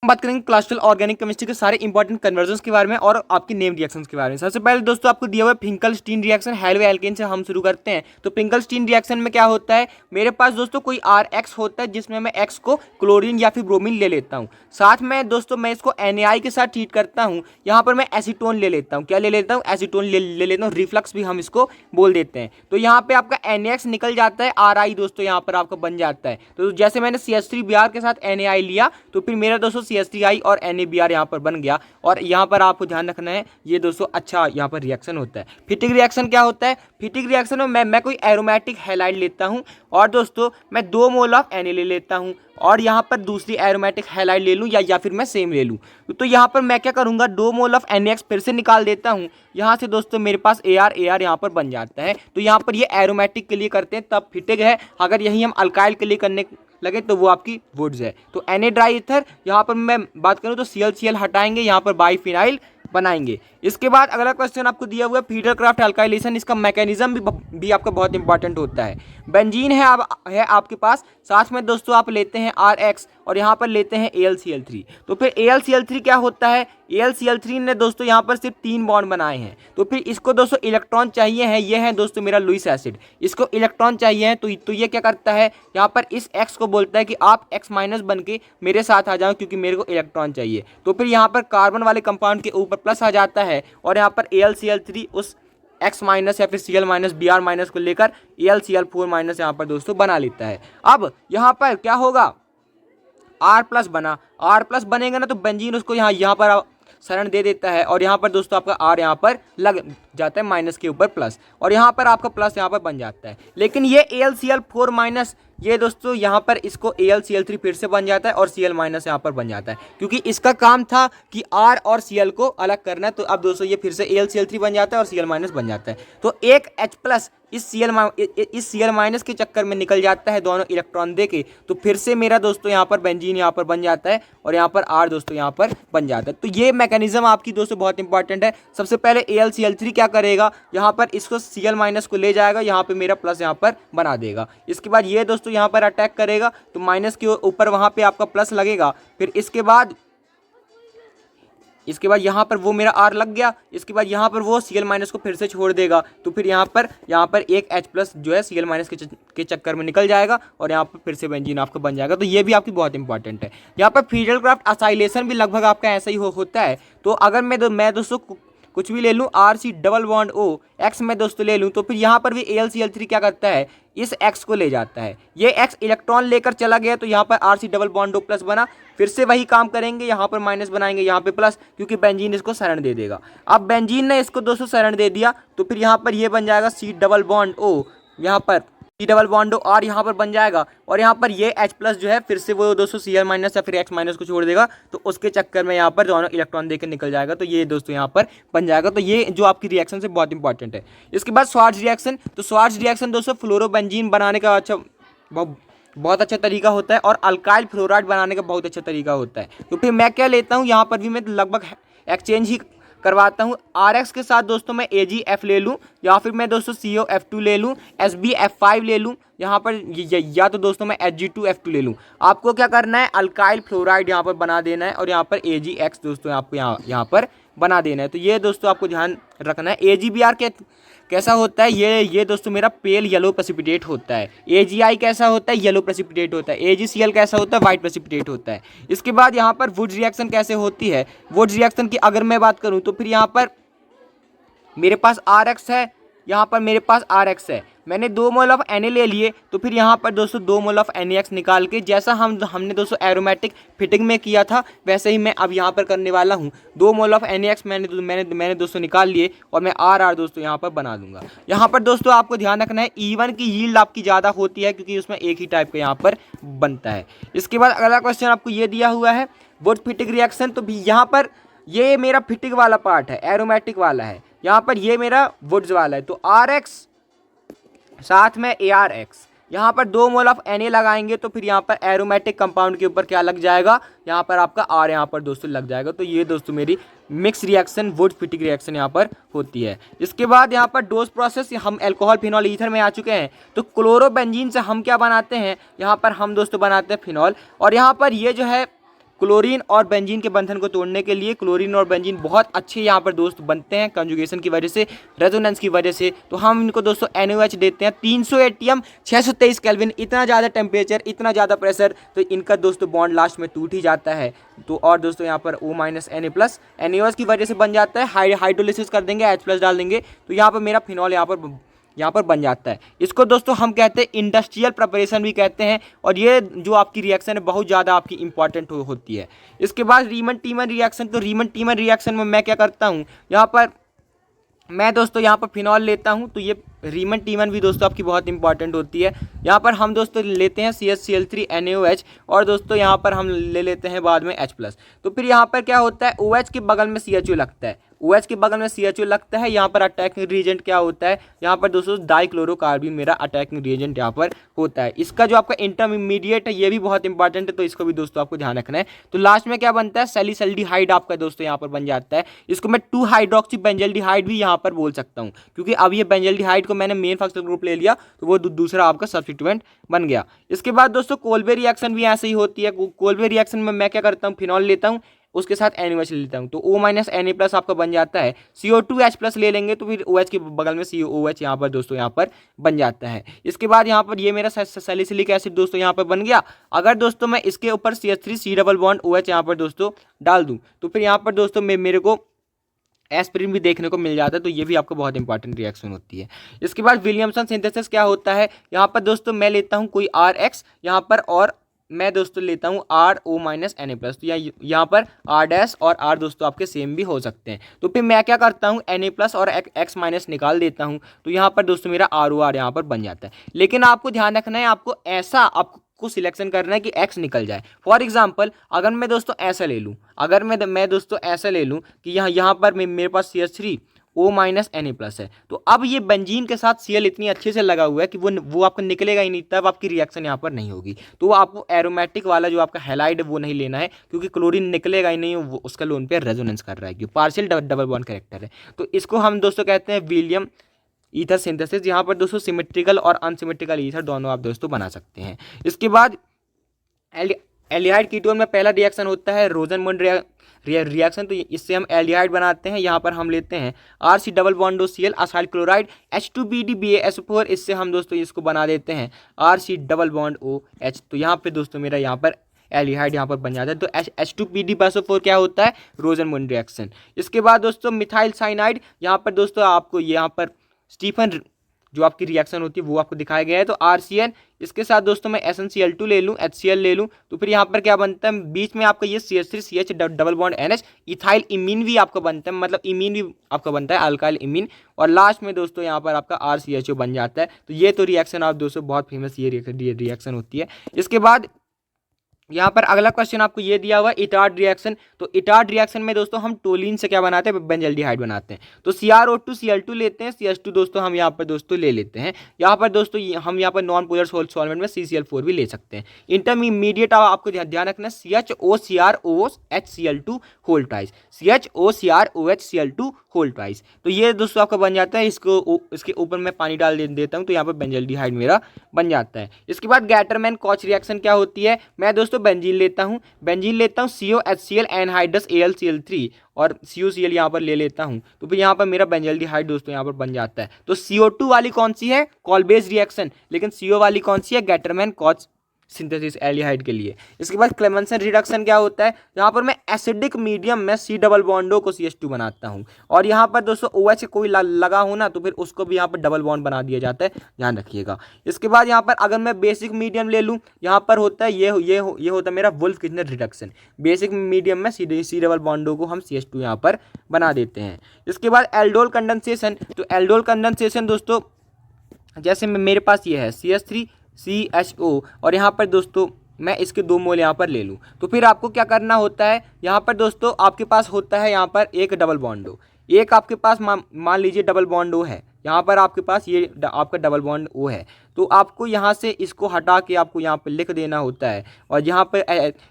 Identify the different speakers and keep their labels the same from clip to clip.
Speaker 1: बात करेंगे classical organic chemistry के सारे इंपॉर्टेंट कन्वर्जन्स के बारे में और आपकी नेम रिएक्शंस के बारे में। सबसे पहले दोस्तों आपको दिया हुआ है फिंकलस्टीन रिएक्शन, हेलो एल्केन से हम शुरू करते हैं। तो फिंकलस्टीन रिएक्शन में क्या होता है, मेरे पास दोस्तों कोई RX होता है जिसमें मैं X को क्लोरीन या फिर ब्रोमीन ले लेता हूँ, साथ में दोस्तों मैं इसको NaI के साथ ट्रीट करता हूँ। यहाँ पर मैं एसीटोन ले लेता हूँ, क्या ले लेता हूँ, एसीटोन ले लेता हूँ, रिफ्लक्स भी हम इसको बोल देते हैं। तो यहाँ पे आपका NaX निकल जाता है, RI दोस्तों यहाँ पर आपका बन जाता है। तो जैसे मैंने CH3Br के साथ NaI लिया तो फिर मेरा दोस्तों CH3I और NaBr यहाँ पर बन गया। और यहाँ पर आपको ध्यान रखना है ये दोस्तों अच्छा यहाँ पर रिएक्शन होता है। फिटिक रिएक्शन क्या होता है, फिटिक रिएक्शन में मैं कोई एरोमेटिक हैलाइड लेता हूँ और दोस्तों मैं 2 मोल ऑफ Na ले लेता हूँ और यहाँ पर दूसरी एरोमेटिक हैलाइड ले लूँ या फिर मैं सेम ले लूँ। तो यहाँ पर मैं क्या करूँगा, 2 मोल ऑफ NaX फिर से निकाल देता हूँ। यहाँ से दोस्तों मेरे पास AR यहाँ पर बन जाता है। तो यहाँ पर ये एरोमेटिक के लिए करते हैं तब फिटिक है, अगर यही हम अल्काइल के लिए करने लगे तो वो आपकी वुड्स है। तो Na ड्राई ईथर यहाँ पर मैं बात करूँ तो Cl हटाएंगे, यहाँ पर बाईफिनाइल बनाएंगे। इसके बाद अगला क्वेश्चन आपको दिया हुआ है फिडरक्राफ्ट अल्काइलेशन, इसका मैकेनिज्म भी आपका बहुत इंपॉर्टेंट होता है। बेंजीन है आपके पास, साथ में दोस्तों आप लेते हैं RX और यहाँ पर लेते हैं AlCl3। तो फिर AlCl3 क्या होता है, AlCl3 ने दोस्तों यहाँ पर सिर्फ 3 बॉन्ड बनाए हैं। तो फिर इसको दोस्तों इलेक्ट्रॉन चाहिए है, ये है दोस्तों मेरा लुईस एसिड, इसको इलेक्ट्रॉन चाहिए है। तो ये क्या करता है, यहाँ पर इस X को बोलता है कि आप X- बन के मेरे साथ आ जाओ क्योंकि मेरे को इलेक्ट्रॉन चाहिए। तो फिर यहाँ पर कार्बन वाले कंपाउंड के ऊपर प्लस आ जाता है और यहाँ पर AlCl3 उस X- या फिर Cl- Br- को लेकर AlCl4- यहाँ पर दोस्तों बना लेता है। अब यहाँ पर क्या होगा, R+ बना, R+ बनेगा ना तो बेंजीन उसको यहाँ पर शरण दे देता है और यहाँ पर दोस्तों आपका R यहाँ पर लग जाता है माइनस के ऊपर प्लस और यहाँ पर आपका प्लस यहाँ पर बन जाता है। लेकिन ये AlCl4- ये दोस्तों यहाँ पर इसको AlCl3 फिर से बन जाता है और Cl- यहाँ पर बन जाता है, क्योंकि इसका काम था कि R और Cl को अलग करना है। तो अब दोस्तों ये फिर से AlCl3 बन जाता है और Cl- बन जाता है। तो एक H+ इस Cl- के चक्कर में निकल जाता है दोनों इलेक्ट्रॉन दे के। तो फिर से मेरा दोस्तों यहाँ पर बेंजीन यहाँ पर बन जाता है और यहाँ पर R दोस्तों यहाँ पर बन जाता है। तो ये मैकेनिज्म आपकी दोस्तों बहुत इंपॉर्टेंट है। सबसे पहले AlCl3 क्या करेगा, यहाँ पर इसको Cl- को ले जाएगा, यहाँ पे मेरा प्लस यहाँ पर बना देगा। इसके बाद ये दोस्तों यहाँ पर अटैक करेगा तो माइनस के ऊपर वहाँ पे आपका प्लस लगेगा। फिर इसके बाद यहाँ पर वो मेरा R लग गया। इसके बाद यहाँ पर वो Cl- को फिर से छोड़ देगा। तो फिर यहाँ पर एक H+ जो है Cl- के चक्कर में निकल जाएगा और यहाँ पर फिर से बेंजीन आपका बन जाएगा। तो ये भी आपकी बहुत इंपॉर्टेंट है। यहाँ पर फिडरक्राफ्ट असाइलेशन भी लगभग आपका ऐसा ही होता है। तो अगर मैं दोस्तों कुछ भी ले लूँ, RC⋯O X में दोस्तों ले लूँ तो फिर यहाँ पर भी AlCl3 क्या करता है, इस X को ले जाता है। ये X इलेक्ट्रॉन लेकर चला गया तो यहाँ पर RC⋯O+ बना, फिर से वही काम करेंगे, यहाँ पर माइनस बनाएंगे, यहाँ पे प्लस, क्योंकि बेंजीन इसको शरण दे देगा। अब बेंजीन ने इसको दोस्तों शरण दे दिया तो फिर यहाँ पर ये बन जाएगा C⋯O, यहाँ पर C⋯O R यहाँ पर बन जाएगा और यहाँ पर ये H+ जो है फिर से वो दोस्तों Cl- या फिर X- को छोड़ देगा। तो उसके चक्कर में यहाँ पर दोनों इलेक्ट्रॉन देकर निकल जाएगा। तो ये दोस्तों यहाँ पर बन जाएगा। तो ये जो आपकी रिएक्शन से बहुत इंपॉर्टेंट है। इसके बाद स्वार्ट्ज रिएक्शन, तो स्वार्ट्ज रिएक्शन दोस्तों फ्लोरोबेंजीन बनाने का बहुत अच्छा तरीका होता है और अल्काइल फ्लोराइड बनाने का बहुत अच्छा तरीका होता है। तो फिर मैं क्या लेता हूँ, यहाँ पर भी मैं लगभग एक्सचेंज ही करवाता हूँ। RX के साथ दोस्तों मैं AgF ले लूँ या फिर मैं दोस्तों COF2 ले लूँ, SbF5 ले लूँ, यहाँ पर या तो दोस्तों मैं Hg2F2 ले लूँ। आपको क्या करना है, अल्काइल फ्लोराइड यहाँ पर बना देना है और यहाँ पर AgX दोस्तों आपको यहाँ पर बना देना है। तो ये दोस्तों आपको ध्यान रखना है। AgBr कैसा होता है, ये दोस्तों मेरा पेल येलो प्रेसिपिटेट होता है। AgI कैसा होता है, येलो प्रेसिपिटेट होता है। AgCl कैसा होता है, वाइट प्रेसिपिटेट होता है। इसके बाद यहाँ पर वुड्स रिएक्शन कैसे होती है, वुड्स रिएक्शन की अगर मैं बात करूँ तो फिर यहाँ पर मेरे पास RX है, यहाँ पर मेरे पास RX है, मैंने 2 मोल ऑफ Na ले लिए। तो फिर यहाँ पर दोस्तों 2 मोल ऑफ NaX निकाल के, जैसा हमने दोस्तों एरोमेटिक फिटिंग में किया था वैसे ही मैं अब यहाँ पर करने वाला हूँ। 2 मोल ऑफ NaX मैंने दोस्तों निकाल लिए और मैं RR दोस्तों यहाँ पर बना दूंगा। यहाँ पर दोस्तों आपको ध्यान रखना है E1 की यील्ड आपकी ज़्यादा होती है क्योंकि उसमें एक ही टाइप का यहाँ पर बनता है। इसके बाद अगला क्वेश्चन आपको ये दिया हुआ है वुड फिटिंग रिएक्शन। तो भी यहाँ पर ये मेरा फिटिंग वाला पार्ट है, एरोमेटिक वाला है, यहाँ पर ये मेरा वुड्स वाला है। तो RX साथ में ARX, यहाँ पर 2 मोल ऑफ Na लगाएंगे तो फिर यहाँ पर एरोमेटिक कंपाउंड के ऊपर क्या लग जाएगा, यहाँ पर आपका R यहाँ पर दोस्तों लग जाएगा। तो ये दोस्तों मेरी mix reaction would fitting reaction यहाँ पर होती है। इसके बाद यहाँ पर डोज प्रोसेस, हम अल्कोहल फिनॉल ईथर में आ चुके हैं। तो क्लोरोबेंजीन से हम क्या बनाते हैं, यहाँ पर हम दोस्तों बनाते हैं फिनॉल और यहाँ पर ये जो है क्लोरीन और बेंजीन के बंधन को तोड़ने के लिए क्लोरीन और बेंजीन बहुत अच्छे यहाँ पर दोस्त बनते हैं कंजुगेशन की वजह से, रेजोनेंस की वजह से। तो हम इनको दोस्तों NaOH देते हैं 300 एटीएम 623 केल्विन, इतना ज़्यादा टेम्परेचर, इतना ज़्यादा प्रेशर, तो इनका दोस्तों बॉन्ड लास्ट में टूट ही जाता है। तो और दोस्तों यहाँ पर O- Na+ NaOH की वजह से बन जाता है। हाइड्रोलिसिस कर देंगे, H+ डाल देंगे, तो यहाँ पर मेरा फिनॉल यहाँ पर बन जाता है। इसको दोस्तों हम कहते हैं इंडस्ट्रियल प्रिपरेशन भी कहते हैं, और ये जो आपकी रिएक्शन है बहुत ज़्यादा आपकी इंपॉर्टेंट होती है। इसके बाद रीमन टीमन रिएक्शन, तो रीमन टीमन रिएक्शन में मैं क्या करता हूँ, यहाँ पर मैं दोस्तों यहाँ पर फिनॉल लेता हूँ, तो ये रीमन टीमन भी दोस्तों आपकी बहुत इंपॉर्टेंट होती है। यहाँ पर हम दोस्तों लेते हैं CH Cl3 NaOH, और दोस्तों यहाँ पर हम ले लेते हैं बाद में H+। तो फिर यहाँ पर क्या होता है, OH के बगल में CHO लगता है, OH के बगल में CHO लगता है। यहाँ पर अटैकिंग रिएजेंट क्या होता है, यहाँ पर दोस्तों डाइक्लोरोकार्बन मेरा अटैकिंग रिएजेंट यहाँ पर होता है। इसका जो आपका इंटरमीडिएट है ये भी बहुत इंपॉर्टेंट है, तो इसको भी दोस्तों आपको ध्यान रखना है। तो लास्ट में क्या बनता है, सैलिसल्डिहाइड आपका दोस्तों यहाँ पर बन जाता है। इसको मैं 2 हाइड्रोक्सी बेंजल्डिहाइड भी यहाँ पर बोल सकता हूँ, क्योंकि अब ये बेंजल्डिहाइड को मैंने मेन फंक्शनल ग्रुप ले लिया, तो वो दूसरा आपका सब्स्टिट्यूएंट बन गया। इसके बाद दोस्तों कोल्बे रिएक्शन भी ऐसे ही होती है। कोल्बे रिएक्शन में मैं क्या करता हूँ, फिनॉल लेता हूँ, उसके साथ NaOH लेता हूँ, तो O- Na+ आपका बन जाता है। CO2H+ ले लेंगे तो फिर OH के बगल में COOH यहाँ पर दोस्तों यहाँ पर बन जाता है। इसके बाद यहाँ पर ये मेरा सैलिसिलिक एसिड दोस्तों यहाँ पर बन गया। अगर दोस्तों मैं इसके ऊपर CH3C+OH यहाँ पर दोस्तों डाल दूँ, तो फिर यहाँ पर दोस्तों मेरे को एस्पिरिन भी देखने को मिल जाता है, तो ये भी आपको बहुत इंपॉर्टेंट रिएक्शन होती है। इसके बाद विलियमसन सिंथेसिस क्या होता है, यहाँ पर दोस्तों मैं लेता हूँ कोई RX यहाँ पर, और मैं दोस्तों लेता हूँ RO- Na+, तो यहाँ पर R' और R दोस्तों आपके सेम भी हो सकते हैं। तो फिर मैं क्या करता हूँ, Na+ और X- निकाल देता हूँ, तो यहाँ पर दोस्तों मेरा ROR यहाँ पर बन जाता है। लेकिन आपको ध्यान रखना है, आपको ऐसा आपको सिलेक्शन करना है कि X निकल जाए। फॉर एग्जाम्पल अगर मैं दोस्तों ऐसा ले लूँ, अगर मैं दोस्तों ऐसा ले लूँ कि यहाँ पर मेरे पास CH3 O- Na+ है, तो अब ये बेंजीन के साथ Cl इतनी अच्छे से लगा हुआ है कि वो आपको निकलेगा ही नहीं, तब आपकी रिएक्शन यहाँ पर नहीं होगी। तो वो आपको एरोमेटिक वाला जो आपका हैलाइड है वो नहीं लेना है, क्योंकि क्लोरीन निकलेगा ही नहीं, वो उसका लोन पे रेजोनेंस कर रहा है, क्योंकि पार्शियल डबल बॉन्ड कैरेक्टर है। तो इसको हम दोस्तों कहते हैं विलियम ईथर सिंथेसिस। यहाँ पर दोस्तों सिमेट्रिकल और अनसिमेट्रिकल ईथर दोनों आप दोस्तों बना सकते हैं। इसके बाद एल्डिहाइड कीटोन में पहला रिएक्शन होता है रोजनमुंड रिएक्शन, तो इससे हम एल्डिहाइड बनाते हैं। यहाँ पर हम लेते हैं RC+CL असाइल क्लोराइड H2BdBaSO4, इससे हम दोस्तों इसको बना देते हैं RC+OH। तो यहाँ पे दोस्तों मेरा यहाँ पर एल्डिहाइड यहाँ पर बन जाता है। तो H2BdBaSO4 क्या होता है, रोजनमुंड रिएक्शन। इसके बाद दोस्तों मिथाइल साइनाइड, यहाँ पर दोस्तों आपको यहाँ पर स्टीफन जो आपकी रिएक्शन होती है वो आपको दिखाया गया है। तो RCN, इसके साथ दोस्तों मैं SnCl2 ले लूँ, HCl ले लूँ, तो फिर यहाँ पर क्या बनता है, बीच में आपका ये CH3CH double bond NH, ethyl imine भी आपका बनता है, मतलब इमीन भी आपका बनता है, अल्काइल इमीन, और लास्ट में दोस्तों यहाँ पर आपका RCHO बन जाता है। तो ये तो रिएक्शन आप दोस्तों बहुत फेमस ये रिएक्शन होती है। इसके बाद यहाँ पर अगला क्वेश्चन आपको ये दिया हुआ है इटार्ड रिएक्शन। तो इटार्ड रिएक्शन में दोस्तों हम टोलिन से क्या बनाते हैं, बेंजल्डिहाइड बनाते हैं। तो CrO2Cl2 लेते हैं, CH2 दोस्तों हम यहाँ पर दोस्तों ले लेते हैं। यहाँ पर दोस्तों हम यहाँ पर नॉन पोलर सॉल्वेंट में CCl4 भी ले सकते हैं। इंटरमीडिएट आपको ध्यान रखना है CHOCrOHCl2 whole twice, CHOCrOHCl2 whole twice. तो ये दोस्तों आपका बन जाता है। इसके ऊपर मैं पानी डाल देता हूँ, तो यहाँ पर बेंजल्डिहाइड मेरा बन जाता है। इसके बाद गैटरमैन कॉच रिएक्शन क्या होती है, मैं दोस्तों बेंजीन लेता हूँ COHCl एनहाइड्रस AlCl3 और CuCl यहाँ पर ले लेता हूँ, तो फिर यहाँ पर मेरा बेंजल्डिहाइड दोस्तों यहाँ पर बन जाता है। तो CO2 वाली कौन सी है, कॉल-बेस्ड रिएक्शन, लेकिन CO वाली कौन सी है, गैटरमैन कॉच सिंथेसिस एल्डिहाइड के लिए। इसके बाद क्लेमेंसन रिडक्शन क्या होता है, यहाँ पर मैं एसिडिक मीडियम में C डबल बॉन्डो को CH2 बनाता हूँ, और यहाँ पर दोस्तों OH कोई लगा हो ना, तो फिर उसको भी यहाँ पर डबल बॉन्ड बना दिया जाता है, ध्यान रखिएगा। इसके बाद यहाँ पर अगर मैं बेसिक मीडियम ले लूँ, यहाँ पर होता है ये होता है मेरा वुल्फ किटनर रिडक्शन। बेसिक मीडियम में C डबल बॉन्डो को हम CH2 यहाँ पर बना देते हैं। इसके बाद एल्डोल कंडेंसेशन, तो एल्डोल कंडेंसेशन दोस्तों जैसे मेरे पास ये है CH3CHO, और यहाँ पर दोस्तों मैं इसके 2 मोल यहाँ पर ले लूँ, तो फिर आपको क्या करना होता है, यहाँ पर दोस्तों आपके पास होता है यहाँ पर एक डबल बॉन्ड O, एक आपके पास मान लीजिए डबल बॉन्ड O है, यहाँ पर आपके पास ये आपका डबल बॉन्ड O है। तो आपको यहाँ से इसको हटा के आपको यहाँ पर लिख देना होता है और यहाँ पर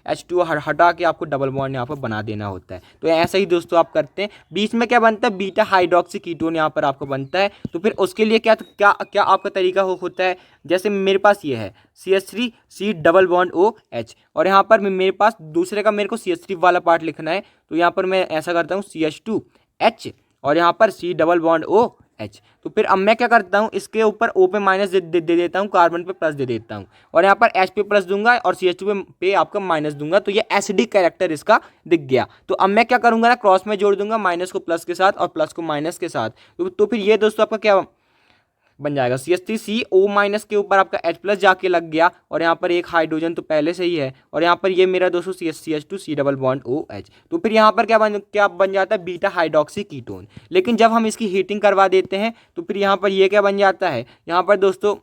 Speaker 1: H2O हटा के आपको डबल बॉन्ड यहाँ पर बना देना होता है। तो ऐसा ही दोस्तों आप करते हैं। बीच में क्या बनता है, बीटा हाइड्रोक्सी कीटोन यहाँ पर आपको बनता है। तो फिर उसके लिए क्या क्या क्या आपका तरीका होता है, जैसे मेरे पास ये है CH3 C double bond OH और यहाँ पर मेरे पास दूसरे का मेरे को CH3 वाला पार्ट लिखना है। तो यहाँ पर मैं ऐसा करता हूँ CH2H और यहाँ पर C डबल बॉन्ड OH। तो फिर अब मैं क्या करता हूँ, इसके ऊपर O पे माइनस दे देता हूँ, कार्बन पे प्लस दे देता हूँ और यहाँ पर H पे प्लस दूंगा और CH2 पे आपका माइनस दूंगा। तो ये एसिडिक कैरेक्टर इसका दिख गया। तो अब मैं क्या करूँगा ना, क्रॉस में जोड़ दूंगा माइनस को प्लस के साथ और प्लस को माइनस के साथ। तो फिर ये दोस्तों आपका क्या बन जाएगा, CH3CO माइनस के ऊपर आपका H प्लस जाके लग गया और यहाँ पर एक हाइड्रोजन तो पहले से ही है और यहाँ पर ये मेरा दोस्तों CH2 C double bond OH। तो फिर यहाँ पर क्या बन जाता है, बीटा हाइड्रोक्सी कीटोन। लेकिन जब हम इसकी हीटिंग करवा देते हैं तो फिर यहाँ पर ये क्या बन जाता है, यहाँ पर दोस्तों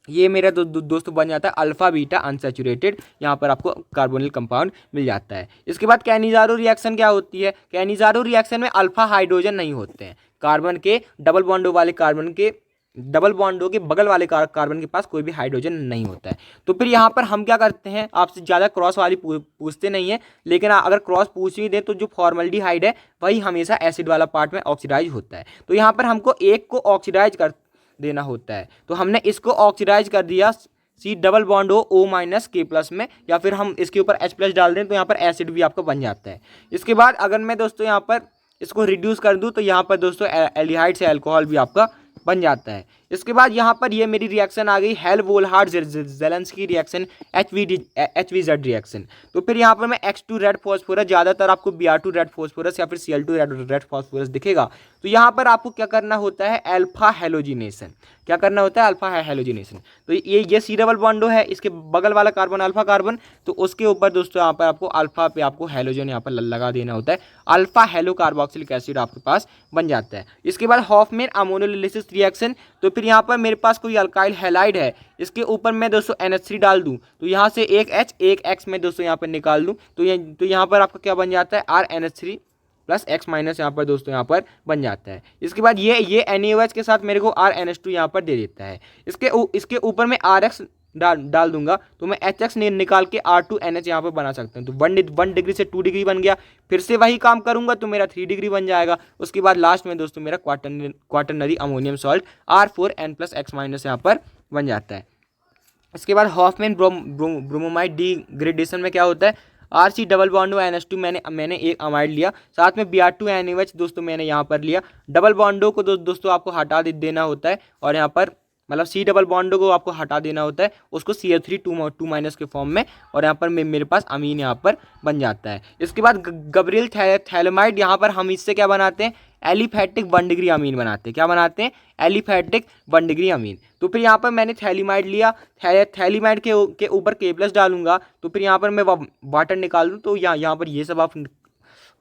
Speaker 1: ये मेरा दोस्तों बन जाता है अल्फा बीटा अनसैचुरेटेड। यहाँ पर आपको कार्बोनिल कंपाउंड मिल जाता है। इसके बाद कैनिजारो रिएक्शन क्या होती है, कैनिजारो रिएक्शन में अल्फा हाइड्रोजन नहीं होते हैं। कार्बन के डबल बॉन्डो वाले कार्बन के डबल बॉन्डों के बगल वाले कार्बन के पास कोई भी हाइड्रोजन नहीं होता है। तो फिर यहाँ पर हम क्या करते हैं, आपसे ज़्यादा क्रॉस वाली पूछते नहीं है, लेकिन अगर क्रॉस पूछ ही दे तो जो फॉर्मल्डिहाइड है वही हमेशा एसिड वाला पार्ट में ऑक्सीडाइज होता है। तो यहाँ पर हमको एक को ऑक्सीडाइज कर देना होता है। तो हमने इसको ऑक्सीडाइज कर दिया C double bond O minus K plus में, या फिर हम इसके ऊपर H प्लस डाल दें तो यहाँ पर एसिड भी आपका बन जाता है। इसके बाद अगर मैं दोस्तों यहाँ पर इसको रिड्यूस कर दूँ तो यहाँ पर दोस्तों एल्डिहाइड से अल्कोहल भी आपका बन जाता है। इसके बाद यहाँ पर ये मेरी रिएक्शन आ गई हेल-वोल्हार्ड ज़ेलेंस्की रिएक्शन, HVZ रिएक्शन। तो फिर यहाँ पर मैं X2 रेड फॉस्फोरस, ज़्यादातर आपको Br2 रेड फॉस्फोरस या फिर Cl2 रेड फॉस्फोरस दिखेगा। तो यहाँ पर आपको क्या करना होता है, अल्फा हेलोजिनेशन। क्या करना होता है, अल्फा हेलोजिनेशन। तो ये C डबल बॉन्डो है, इसके बगल वाला कार्बन अल्फा कार्बन, तो उसके ऊपर दोस्तों यहाँ पर आपको अल्फा पे आपको हेलोजन यहाँ पर लगा देना होता है। अल्फा हेलो कार्बोक्सिलिक एसिड आपके पास बन जाता है। इसके बाद हॉफमैन अमोनोलिसिस रिएक्शन। तो फिर यहाँ पर मेरे पास कोई अल्काइल हैलाइड है, इसके ऊपर मैं दोस्तों NH3 डाल दूँ तो यहाँ से एक H एक X मैं दोस्तों यहाँ पर निकाल दूँ तो यहाँ पर आपका क्या बन जाता है, RNH3 प्लस X माइनस यहाँ पर दोस्तों यहाँ पर बन जाता है। इसके बाद ये NaOH के साथ मेरे को RNH2 यहाँ पर दे देता है। इसके ऊपर मैं RX डाल दूंगा तो मैं HX निकाल के R2NH यहाँ पर बना सकता हूँ। तो 1 डिग्री से 2 डिग्री बन गया। फिर से वही काम करूंगा तो मेरा 3 डिग्री बन जाएगा। उसके बाद लास्ट में दोस्तों मेरा quaternary ammonium salt R4N plus X minus यहाँ पर बन जाता है। इसके बाद हॉफमैन ब्रोमोमाइड डिग्रेडेशन में क्या होता है, RC डबल बॉन्डो NH2 मैंने एक अमाइड लिया, साथ में Br2NaOH दोस्तों मैंने यहाँ पर लिया। डबल बॉन्डो को दोस्तों आपको हटा देना होता है और यहाँ पर मतलब C डबल बॉन्डो को आपको हटा देना होता है, उसको CH3 2 माइनस के फॉर्म में, और यहाँ पर मेरे पास अमीन यहाँ पर बन जाता है। इसके बाद गब्रियल थैलेमाइड, यहाँ पर हम इससे क्या बनाते हैं, एलिफैटिक 1 डिग्री अमीन बनाते हैं। क्या बनाते हैं, एलिफैटिक 1 डिग्री अमीन। तो फिर यहाँ पर मैंने थैलीमाइड लिया, थैलीमाइड के ऊपर K प्लस डालूंगा तो फिर यहाँ पर मैं वाटर निकाल दूँ तो यहाँ पर ये सब आप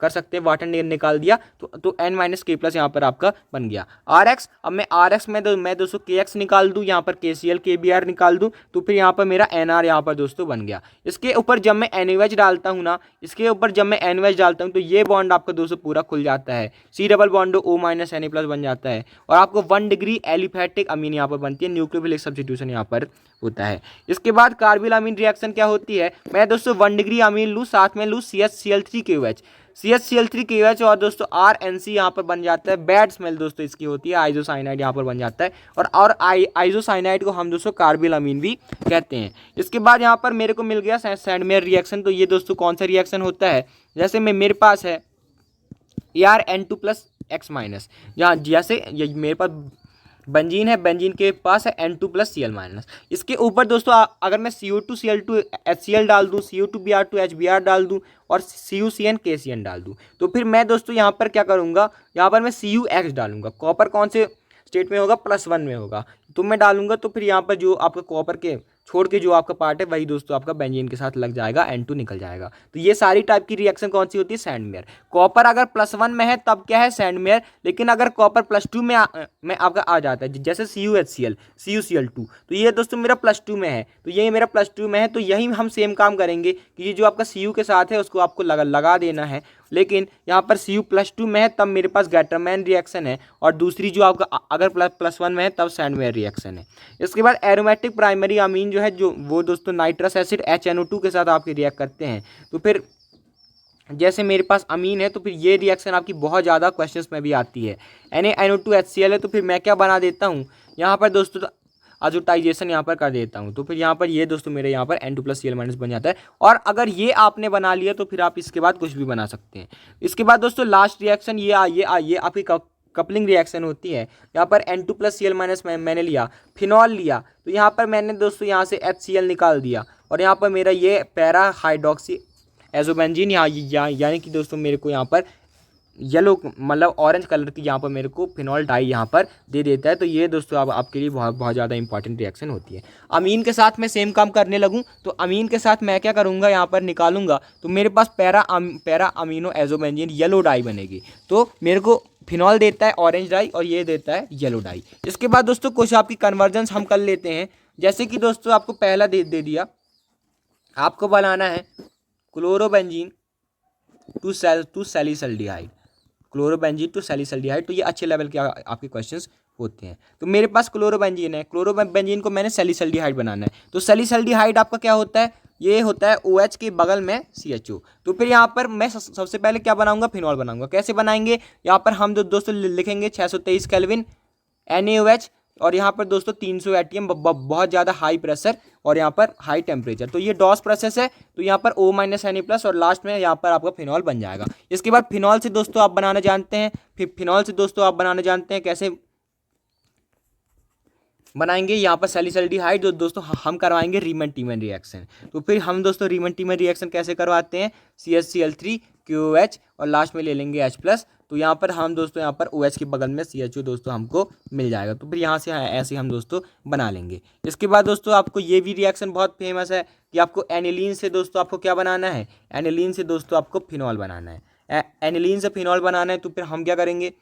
Speaker 1: कर सकते हैं। वाटर निकाल दिया तो N माइनस K प्लस यहाँ पर आपका बन गया। RX, अब मैं RX में मैं दोस्तों KX निकाल दूँ, यहाँ पर KCl KBr निकाल दूँ तो फिर यहाँ पर मेरा NR यहाँ पर दोस्तों बन गया। इसके ऊपर जब मैं NaOH डालता हूँ ना, इसके ऊपर जब मैं NaOH डालता हूँ तो ये बॉन्ड आपका दोस्तों पूरा खुल जाता है, C double bond O minus Na plus बन जाता है और आपको 1 डिग्री एलिफैटिक अमीन यहाँ पर बनती है। न्यूक्लियोफिलिक सब्स्टिट्यूशन यहाँ पर होता है। इसके बाद कार्बिल अमीन रिएक्शन क्या होती है, मैं दोस्तों 1 डिग्री अमीन लूँ, साथ में लूँ CHCl3KOH, CHCl3KOH और दोस्तों RNC यहाँ पर बन जाता है। बैड स्मेल दोस्तों इसकी होती है। आइसोसाइनाइड यहाँ पर बन जाता है और आइसोसाइनाइड को हम दोस्तों कार्बिल अमीन भी कहते हैं। इसके बाद यहाँ पर मेरे को मिल गया सैंडमेयर रिएक्शन। तो ये दोस्तों कौन सा रिएक्शन होता है, जैसे मेरे पास है ArN2 प्लस X माइनस, जहाँ जैसे मेरे पास बेंजीन है, बेंजीन के पास है N2 प्लस Cl माइनस। इसके ऊपर दोस्तों अगर मैं CO2 Cl2 HCl डाल दूँ, CO2 Br2 HBr डाल दूँ और CuCN KCN डाल दूँ तो फिर मैं दोस्तों यहाँ पर क्या करूँगा, यहाँ पर मैं CuX डालूंगा। कॉपर कौन से स्टेट में होगा, +1 में होगा, तो मैं डालूंगा तो फिर यहाँ पर जो आपका कॉपर के छोड़ के जो आपका पार्ट है वही दोस्तों आपका बेंजीन के साथ लग जाएगा, N2 निकल जाएगा। तो ये सारी टाइप की रिएक्शन कौन सी होती है, सैंडमेयर। कॉपर अगर +1 में है तब क्या है, सैंडमेयर। लेकिन अगर कॉपर +2 में आपका आ जाता है, जैसे CuHCl CuCl2, तो ये दोस्तों मेरा +2 में है, तो ये मेरा +2 में है। तो यही हम सेम काम करेंगे कि ये जो आपका Cu के साथ है उसको आपको लगा देना है लेकिन यहाँ पर Cu+2 में है तब मेरे पास गैटरमैन रिएक्शन है, और दूसरी जो आपका अगर +1 में है तब सैंडवेयर रिएक्शन है। इसके बाद एरोमेटिक प्राइमरी अमीन जो है जो वो दोस्तों नाइट्रस एसिड HNO2 के साथ आपके रिएक्ट करते हैं। तो फिर जैसे मेरे पास अमीन है तो फिर ये रिएक्शन आपकी बहुत ज़्यादा क्वेश्चंस में भी आती है। NaNO2HCl है तो फिर मैं क्या बना देता हूँ यहाँ पर दोस्तों, अजोटाइजेशन यहाँ पर कर देता हूँ। तो फिर यहाँ पर ये दोस्तों मेरे यहाँ पर N2+Cl- बन जाता है। और अगर ये आपने बना लिया तो फिर आप इसके बाद कुछ भी बना सकते हैं। इसके बाद दोस्तों लास्ट रिएक्शन ये आपकी कपलिंग रिएक्शन होती है। यहाँ पर N2+Cl- मैंने लिया, फिनॉल लिया, तो यहाँ पर मैंने दोस्तों यहाँ से HCl निकाल दिया, और यहाँ पर मेरा ये पैरा हाइड्रोक्सी एजोबेंजीन यानी कि दोस्तों मेरे को यहाँ पर येलो मतलब ऑरेंज कलर की यहाँ पर मेरे को फिनॉल डाई यहाँ पर दे देता है। तो ये दोस्तों अब आपके लिए बहुत बहुत ज़्यादा इंपॉर्टेंट रिएक्शन होती है। अमीन के साथ मैं सेम काम करने लगूँ तो अमीन के साथ मैं क्या करूँगा, यहाँ पर निकालूंगा तो मेरे पास para amino azobenzene yellow dye बनेगी। तो मेरे को फिनॉल देता है ऑरेंज डाई और ये देता है येलो डाई। इसके बाद दोस्तों कुछ आपकी कन्वर्जन्स हम कर लेते हैं। जैसे कि दोस्तों आपको पहला दे दिया, आपको बनाना है क्लोरोबेंजीन टू सैलिसल्डिहाइड, क्लोरोबेंजीन टू सैलिसल्डिहाइड। तो ये अच्छे लेवल के आपके क्वेश्चंस होते हैं। तो मेरे पास क्लोरोबेंजीन है, क्लोरोबेंजीन को मैंने सैलिसल्डिहाइड बनाना है। तो सैलिसल्डिहाइड आपका क्या होता है, ये होता है OH के बगल में CHO। तो फिर यहाँ पर मैं सबसे पहले क्या बनाऊंगा, फिनॉल बनाऊंगा। कैसे बनाएंगे, यहाँ पर हम दोस्तों लिखेंगे 623 केल्विन NaOH, और यहाँ पर दोस्तों 300 ATM, बहुत ज़्यादा हाई प्रेशर और यहाँ पर हाई टेम्परेचर। तो ये डॉस प्रोसेस है। तो यहाँ पर O-Na+ और लास्ट में यहाँ पर आपका फिनॉल बन जाएगा। इसके बाद फिनॉल से दोस्तों आप बनाना जानते हैं, फिर फिनॉल से दोस्तों आप बनाना जानते हैं कैसे बनाएंगे, यहाँ पर सैलिसल्डिहाइड जो दोस्तों हम करवाएंगे रीमन टीमन रिएक्शन। तो फिर हम दोस्तों रीमन टीमन रिएक्शन कैसे करवाते हैं, CHCl3 QOH और लास्ट में ले लेंगे H+। तो यहाँ पर हम दोस्तों यहाँ पर OH के बगल में CHO दोस्तों हमको मिल जाएगा। तो फिर यहाँ से ऐसे हम दोस्तों बना लेंगे। इसके बाद दोस्तों आपको ये भी रिएक्शन बहुत फेमस है कि आपको एनिलीन से दोस्तों आपको क्या बनाना है, एनिलीन से दोस्तों आपको फिनॉल बनाना है। एनिलीन से फिनॉल बनाना है तो फिर हम क्या करेंगे,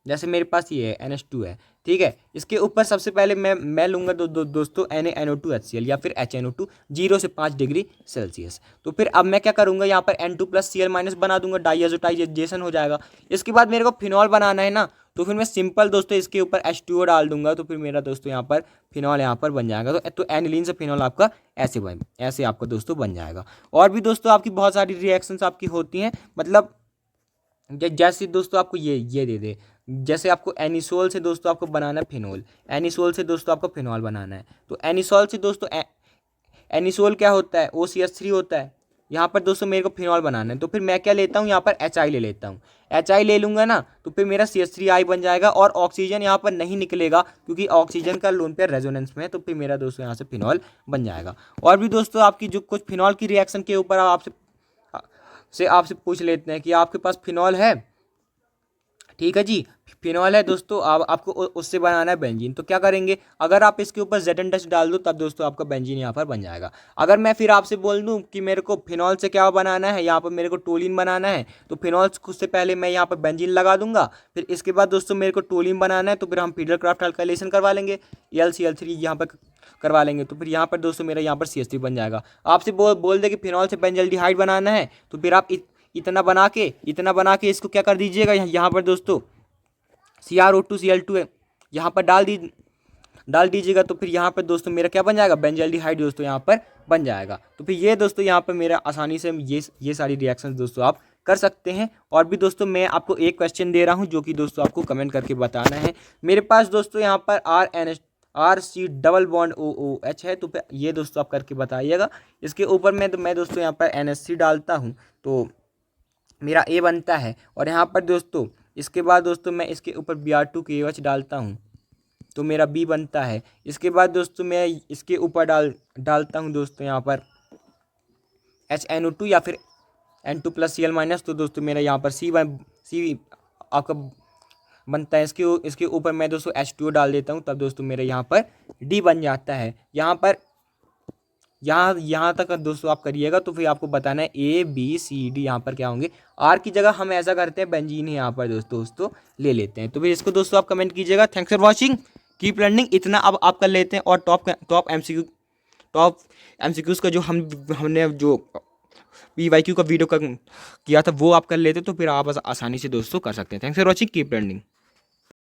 Speaker 1: जैसे मेरे पास ये है NH2 है, ठीक है। इसके ऊपर सबसे पहले मैं लूँगा दोस्तों NaNO2HCl या फिर HNO2 0 से 5 डिग्री सेल्सियस। तो फिर अब मैं क्या करूँगा, यहाँ पर N2+Cl- बना दूंगा, डाइएजोटाइजेशन हो जाएगा। इसके बाद मेरे को फिनॉल बनाना है ना, तो फिर मैं सिंपल दोस्तों इसके ऊपर H2O डाल दूंगा। तो फिर मेरा दोस्तों यहाँ पर फिनॉल यहाँ पर बन जाएगा। तो एनिलीन से फिनॉल आपका ऐसे आपका दोस्तों बन जाएगा। और भी दोस्तों आपकी बहुत सारी रिएक्शंस आपकी होती हैं, मतलब जैसे दोस्तों आपको ये दे दे, जैसे आपको एनिसोल से दोस्तों आपको बनाना है फिनोल, एनिसोल से दोस्तों आपको फिनॉल बनाना है। तो एनिसोल से दोस्तों एनिसोल क्या होता है, OCH3 होता है। यहाँ पर दोस्तों मेरे को फिनॉल बनाना है, तो फिर मैं क्या लेता हूँ, यहाँ पर HI ले लेता हूँ। HI ले लूँगा ना तो फिर मेरा CH3I बन जाएगा, और ऑक्सीजन यहाँ पर नहीं निकलेगा क्योंकि ऑक्सीजन का लोन पेयर रेजोनेंस में है। तो फिर मेरा दोस्तों यहाँ से फिनॉल बन जाएगा। और भी दोस्तों आपकी जो कुछ फिनॉल की रिएक्शन के ऊपर आपसे पूछ लेते हैं कि आपके पास फिनॉल है, ठीक है जी, फिनॉल है दोस्तों, आपको उससे बनाना है बेंजीन। तो क्या करेंगे, अगर आप इसके ऊपर ZN- डाल दो तब दोस्तों आपका बेंजीन यहाँ पर बन जाएगा। अगर मैं फिर आपसे बोल दूँ कि मेरे को फिनॉल से क्या बनाना है, यहाँ पर मेरे को टोलिन बनाना है, तो फिनॉल से पहले मैं यहाँ पर बेंजीन लगा दूंगा। फिर इसके बाद दोस्तों मेरे को टोलिन बनाना है, तो फिर हम फीडरक्राफ्ट अल्काइलेशन करवा लेंगे, LCl3 यहाँ पर करवा लेंगे। तो फिर यहाँ पर दोस्तों मेरा यहाँ पर CH3 बन जाएगा। आपसे बोल दे कि फिनॉल से बेंजल्डिहाइड बनाना है, तो फिर आप इतना बना के इसको क्या कर दीजिएगा, यहाँ पर दोस्तों CrO2Cl2 है, यहाँ पर डाल दीजिएगा। तो फिर यहाँ पर दोस्तों मेरा क्या बन जाएगा, बेंजल्डिहाइड दोस्तों यहाँ पर बन जाएगा। तो फिर ये दोस्तों यहाँ पर मेरा आसानी से ये सारी रिएक्शंस दोस्तों आप कर सकते हैं। और भी दोस्तों मैं आपको एक क्वेश्चन दे रहा हूँ जो कि दोस्तों आपको कमेंट करके बताना है। मेरे पास दोस्तों यहाँ पर RC डबल बॉन्ड OOH है, तो फिर ये दोस्तों आप करके बताइएगा। इसके ऊपर मैं दोस्तों यहाँ पर NHC डालता हूँ तो मेरा A बनता है। और यहाँ पर दोस्तों इसके बाद दोस्तों मैं इसके ऊपर Br2KOH डालता हूँ तो मेरा B बनता है। इसके बाद दोस्तों मैं इसके ऊपर डालता हूँ दोस्तों यहाँ पर HNO2 या फिर N2+Cl-, तो दोस्तों मेरा यहाँ पर C आपका बनता है। इसके ऊपर मैं दोस्तों H2O डाल देता हूँ, तब दोस्तों मेरे यहाँ पर D बन जाता है। यहाँ पर यहाँ तक दोस्तों आप करिएगा तो फिर आपको बताना है ABCD यहाँ पर क्या होंगे। R की जगह हम ऐसा करते हैं बेंजीन यहाँ पर दोस्तों ले लेते हैं। तो फिर इसको दोस्तों आप कमेंट कीजिएगा। Thanks for watching, keep learning. इतना अब आप कर लेते हैं। और टॉप MCQs का जो हमने जो PYQ का वीडियो किया था वो आप कर लेते तो फिर आप आसानी से दोस्तों कर सकते हैं। Thanks for watching, keep learning.